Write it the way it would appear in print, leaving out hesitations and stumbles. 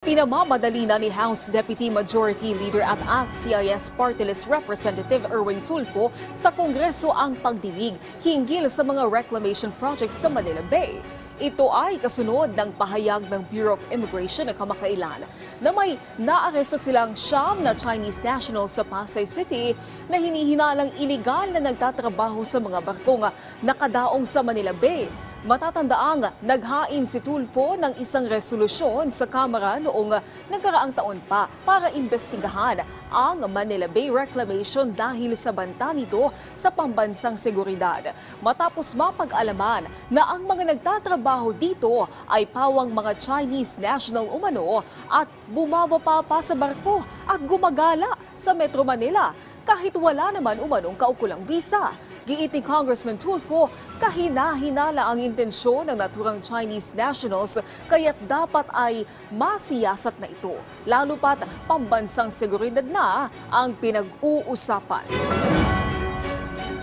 Pinamamadali na ni House Deputy Majority Leader at ACT-CIS Party List Representative Erwin Tulfo sa Kongreso ang pagdinig hinggil sa mga reclamation projects sa Manila Bay. Ito ay kasunod ng pahayag ng Bureau of Immigration na kamakailan na may naaresto silang 9 na Chinese nationals sa Pasay City na hinihinalang iligal na nagtatrabaho sa mga barkong nakadaong sa Manila Bay. Matatandaang naghain si Tulfo ng isang resolusyon sa Kamara noong nagkaraang taon pa para imbestigahan ang Manila Bay Reclamation dahil sa banta nito sa pambansang seguridad. Matapos mapag-alaman na ang mga nagtatrabaho dito ay pawang mga Chinese national umano at bumababa pa sa barko at gumagala sa Metro Manila kahit wala naman umanong kaukulang visa. Giit ni Congressman Tulfo, kahina-hinala ang intensyon ng naturang Chinese nationals kaya't dapat ay masiyasat na ito. Lalo pat pambansang seguridad na ang pinag-uusapan.